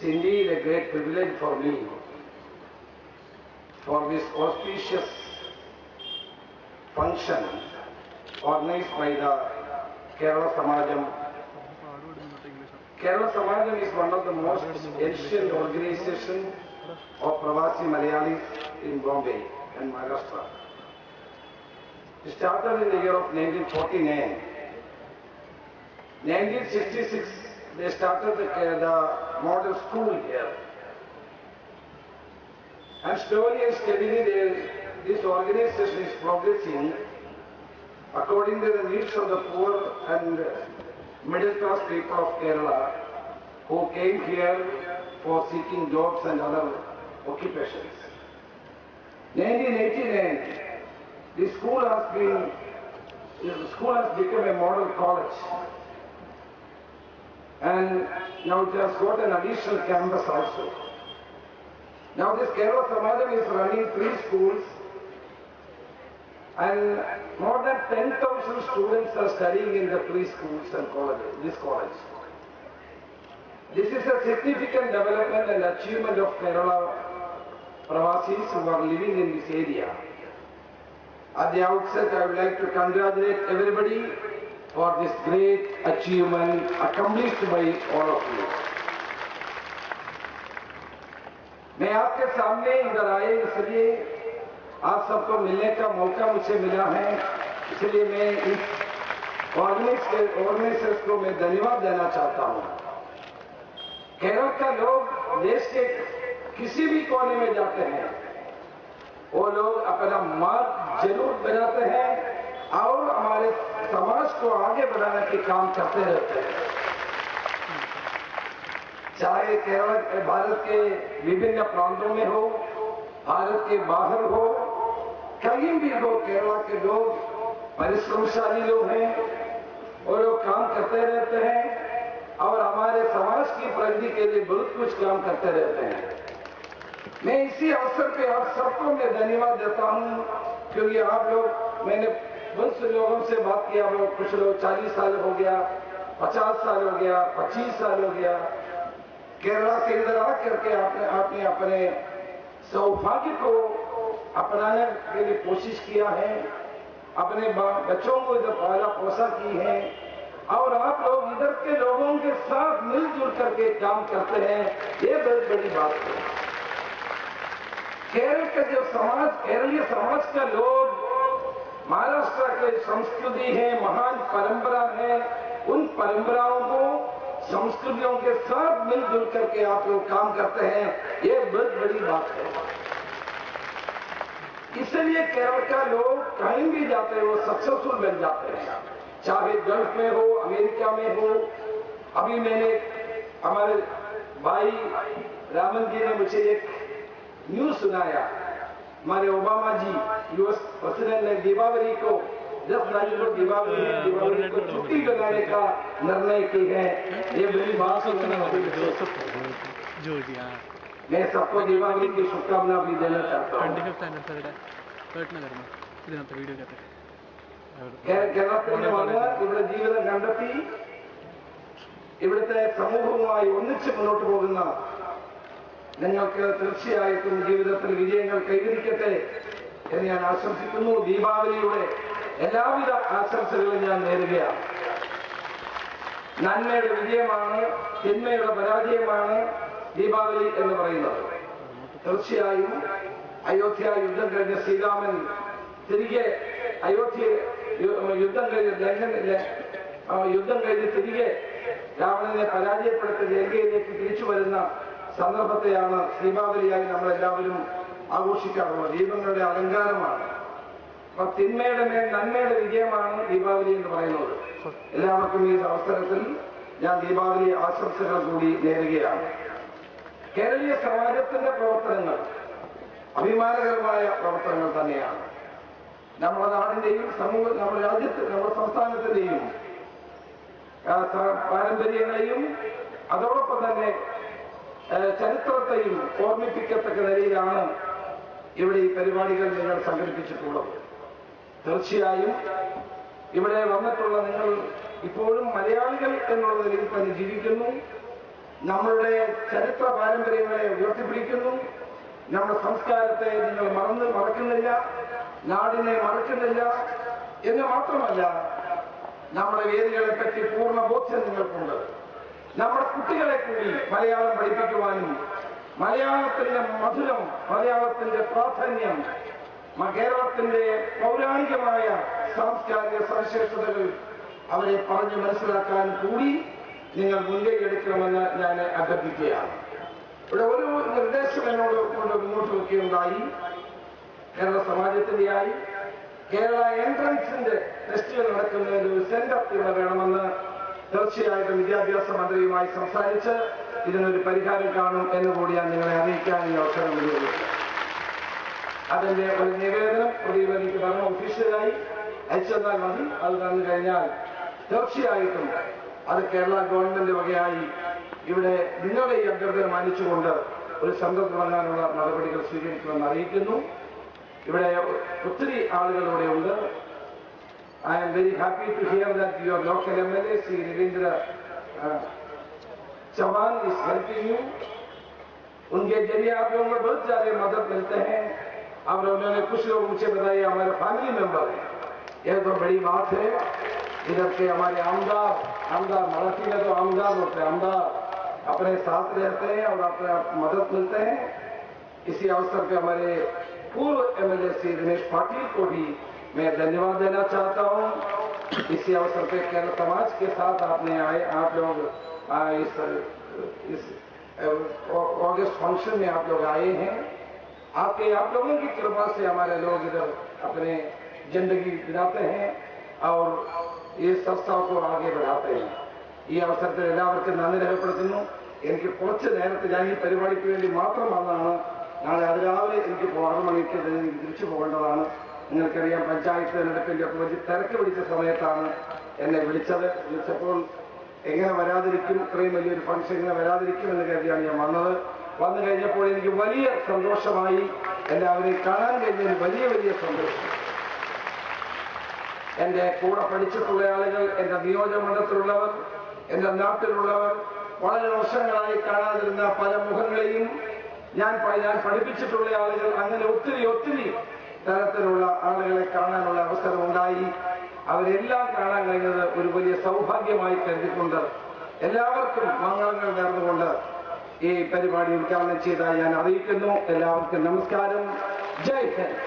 indeed a great privilege for me for this auspicious function organized by the Kerala Samajam. Kerala Samajam is one of the most ancient organizations of Pravasi Malayalis in Bombay and Maharashtra. It started in the year of 1949. 1966, they started the model school here. And slowly and steadily, this organization is progressing according to the needs of the poor and middle class people of Kerala who came here for seeking jobs and other occupations. 1989, the school has become a model college, and now it has got an additional campus also. Now this Kerala Samajam is running 3 schools, and more than 10,000 students are studying in the 3 schools and colleges, this college. This is a significant development and achievement of Kerala Pravasis who are living in this area. At the outset, I would like to congratulate everybody for this great achievement accomplished by all of you. मैं आपके सामने इधर आए इसलिए आप सबको मिलने का मौका मुझे मिला है, इसलिए मैं इस ऑर्गेनाइजर्स को मैं धन्यवाद देना चाहता हूँ। केरल का लोग देश के किसी भी कोने में जाते हैं, वो लोग अपना मार्ग जरूर बनाते हैं और हमारे समाज को आगे बढ़ाने के काम करते रहते हैं। चाहे केरल भारत के विभिन्न प्रांतों में हो, भारत के बाहर हो, कहीं भी हो, केरला के लोग परिश्रमशाली लोग हैं, वो लोग काम करते रहते हैं और हमारे समाज की प्रगति के लिए बहुत कुछ काम करते रहते हैं। मैं इसी अवसर पे आप सबको मैं धन्यवाद देता हूं, क्योंकि आप लोग, मैंने बहुत से लोगों से बात किया, कुछ लोग 40 साल हो गया, 50 साल हो गया, 25 साल हो गया, केरला के इधर आकर के आपने अपने सौभाग्य को अपनाने के लिए कोशिश किया है, अपने बच्चों को इधर पाला पोसा की है, और आप लोग इधर के लोगों के साथ मिलजुल करके काम करते हैं, ये बहुत बड़ी बात है। केरल का जो समाज, केरलीय समाज का लोग महाराष्ट्र के संस्कृति है, महान परंपरा है, उन परंपराओं को संस्कृतियों के साथ मिलजुल करके आप लोग काम करते हैं, ये बहुत बड़ी बात है। इसलिए केरल का लोग कहीं भी जाते हैं वो सक्सेसफुल बन जाते हैं, चाहे गल्फ में हो, अमेरिका में हो। अभी मैंने हमारे भाई रामन जी ने मुझे एक न्यूज सुनाया, हमारे ओबामा जी यूएस प्रेसिडेंट ने दीपावली को 10 तारीख को दीपावली को छुट्टी लगाने का निर्णय की है। ये बड़ी बात है। मैं सबको दीपावली की शुभकामना भी देना चाहता हूँ। കേരളത്തിന്റെ വന്ന് ഇവിടെ ജീവിതം കണ്ടെത്തി ഇവിടുത്തെ സമൂഹവുമായി ഒന്നിച്ച് മുന്നോട്ട് പോകുന്ന നിങ്ങൾക്ക് തീർച്ചയായിട്ടും ജീവിതത്തിൽ വിജയങ്ങൾ കൈവരിക്കട്ടെ എന്ന് ഞാൻ ആശംസിക്കുന്നു. ദീപാവലിയുടെ എല്ലാവിധ ആശംസകളും ഞാൻ നേരുകയാണ്. നന്മയുടെ വിജയമാണ്, തിന്മയുടെ പരാജയമാണ് ദീപാവലി എന്ന് പറയുന്നത്. തീർച്ചയായും അയോധ്യ യുദ്ധം കഴിഞ്ഞ ശ്രീരാമൻ തിരികെ അയോധ്യ യുദ്ധം കഴിഞ്ഞ് തിരികെ രാവണനെ പരാജയപ്പെടുത്തി ലങ്കയിലേക്ക് തിരിച്ചു വരുന്ന സന്ദർഭത്തെയാണ് ദീപാവലിയായി നമ്മളെല്ലാവരും ആഘോഷിക്കാറുള്ളത്. ദീപങ്ങളുടെ അലങ്കാരമാണ്. അപ്പൊ തിന്മയുടെ മേൽ നന്മയുടെ വിജയമാണ് ദീപാവലി എന്ന് പറയുന്നത്. എല്ലാവർക്കും ഈ അവസരത്തിൽ ഞാൻ ദീപാവലി ആശംസകൾ കൂടി നേരുകയാണ്. കേരളീയ സമാജത്തിന്റെ പ്രവർത്തനങ്ങൾ അഭിമാനകരമായ പ്രവർത്തനങ്ങൾ തന്നെയാണ്. നമ്മുടെ നാടിന്റെയും നമ്മുടെ രാജ്യത്ത്, നമ്മുടെ സംസ്ഥാനത്തിന്റെയും പാരമ്പര്യങ്ങളെയും അതോടൊപ്പം തന്നെ ചരിത്രത്തെയും ഓർമ്മിപ്പിക്കത്തക്ക നിലയിലാണ് ഇവിടെ ഈ പരിപാടികൾ നിങ്ങൾ സംഘടിപ്പിച്ചിട്ടുള്ളത്. തീർച്ചയായും ഇവിടെ വന്നിട്ടുള്ള നിങ്ങൾ ഇപ്പോഴും മലയാളികൾ എന്നുള്ള നിലയിൽ തന്നെ ജീവിക്കുന്നു. നമ്മളുടെ ചരിത്ര പാരമ്പര്യങ്ങളെ ഉയർത്തിപ്പിടിക്കുന്നു. നമ്മുടെ സംസ്കാരത്തെ നിങ്ങൾ മറക്കുന്നില്ല, നാടിനെ മറക്കുന്നില്ല എന്ന് മാത്രമല്ല, നമ്മുടെ വേദികളെ പറ്റി പൂർണ്ണ ബോധ്യം നിങ്ങൾക്കുണ്ട്. നമ്മുടെ കുട്ടികളെ കൂടി മലയാളം പഠിപ്പിക്കുവാനും മലയാളത്തിന്റെ മധുരം, മലയാളത്തിന്റെ പ്രാധാന്യം, കേരളത്തിന്റെ പൗരാണികമായ സാംസ്കാരിക സവിശേഷതകൾ അവരെ പറഞ്ഞു മനസ്സിലാക്കാൻ കൂടി നിങ്ങൾ മുൻകൈ എടുക്കണമെന്ന് ഞാൻ അഭ്യർത്ഥിക്കുകയാണ്. ഇവിടെ ഒരു നിർദ്ദേശം എന്നോട് കൊണ്ട് മുന്നോട്ട് വെക്കുകയുണ്ടായി. കേരള സമാജത്തിന്റെയായി കേരള എൻട്രൻസിന്റെ ടെസ്റ്റുകൾ നടക്കുന്നതിന് ഒരു സെന്റർ ഇവിടെ വേണമെന്ന് തീർച്ചയായിട്ടും വിദ്യാഭ്യാസ മന്ത്രിയുമായി സംസാരിച്ച് ഇതിനൊരു പരിഹാരം കാണും എന്നുകൂടി ഞാൻ നിങ്ങളെ അറിയിക്കാൻ ഈ അവസരം വിനിയോഗിക്കും. അതിന്റെ ഒരു നിവേദനം പ്രതിനിധിക്ക് പറഞ്ഞ ഒഫീഷ്യലായി അയച്ചെന്നാൽ മതി. അത് തന്നു കഴിഞ്ഞാൽ തീർച്ചയായിട്ടും അത് കേരള ഗവൺമെന്റ് വകയായി ഇവിടെ നിങ്ങളുടെ ഈ അഭ്യർത്ഥന മാനിച്ചുകൊണ്ട് ഒരു സംഘം തുടങ്ങാനുള്ള നടപടികൾ സ്വീകരിക്കുമെന്ന് അറിയിക്കുന്നു. ഇവിടെ ഒത്തിരി ആളുകൾ ഇവിടെ ഉണ്ട്. I am very happy to hear that your local MLA, Sri Ravindra Chavan, is helping you. उनके जरिए आप लोगों को बहुत सारे मदद मिलते हैं। अब उन्होंने कुछ लोग मुझे बताए हमारे फैमिली मेंबर हैं, यह तो बड़ी बात है। इधर के हमारे आमदार मराठी में तो आमदार होते हैं, आमदार अपने साथ रहते हैं और अपने मदद मिलते हैं। इसी अवसर पे हमारे पूर्व MLA श्री दिनेश पाटिल को भी मैं धन्यवाद देना चाहता हूं। इसी अवसर पे केरल समाज के साथ आप लोग इस ऑगस्ट फंक्शन में आप लोग आए हैं। आप लोगों की कृपा से हमारे लोग इधर अपने जिंदगी बिताते हैं और ये संस्था को आगे बढ़ाते हैं. ഈ അവസരത്തിൽ എല്ലാവർക്കും നന്ദി രേഖപ്പെടുത്തുന്നു. എനിക്ക് കുറച്ച് നേരത്തെ ഞാൻ ഈ പരിപാടിക്ക് വേണ്ടി മാത്രം വന്നതാണ്. നാളെ അതിരാവിലെ എനിക്ക് 6 മണിക്ക് തിരിച്ചു പോകേണ്ടതാണ്. നിങ്ങൾക്കറിയാം, പഞ്ചായത്ത് തെരഞ്ഞെടുപ്പിന്റെ ഒക്കെ വലിയ തിരക്ക് പിടിച്ച സമയത്താണ് എന്നെ വിളിച്ചപ്പോൾ എങ്ങനെ വരാതിരിക്കും, ഇത്രയും വലിയൊരു ഫംഗ്ഷൻ എങ്ങനെ വരാതിരിക്കും എന്ന് കരുതിയാണ് ഞാൻ വന്നത്. വന്നു കഴിഞ്ഞപ്പോൾ എനിക്ക് വലിയ സന്തോഷമായി. എല്ലാവരെയും കാണാൻ കഴിഞ്ഞതിന് വലിയ സന്തോഷം. എന്റെ കൂടെ പഠിച്ചിട്ടുള്ള ആളുകൾ, എന്റെ നിയോജകമണ്ഡലത്തിലുള്ളവർ, എന്റെ നാട്ടിലുള്ളവർ, വളരെ വർഷങ്ങളായി കാണാതിരുന്ന പല മുഖങ്ങളെയും ഞാൻ പഠിപ്പിച്ചിട്ടുള്ള ആളുകൾ, അങ്ങനെ ഒത്തിരി തരത്തിലുള്ള ആളുകളെ കാണാനുള്ള അവസരം ഉണ്ടായി. അവരെല്ലാം കാണാൻ കഴിഞ്ഞത് ഒരു വലിയ സൗഭാഗ്യമായി കരുതിക്കൊണ്ട് എല്ലാവർക്കും മംഗളങ്ങൾ നേർന്നുകൊണ്ട് ഈ പരിപാടി ഉദ്ഘാടനം ചെയ്തതായി ഞാൻ അറിയിക്കുന്നു. എല്ലാവർക്കും നമസ്കാരം. ജയ് ഹിന്ദ്.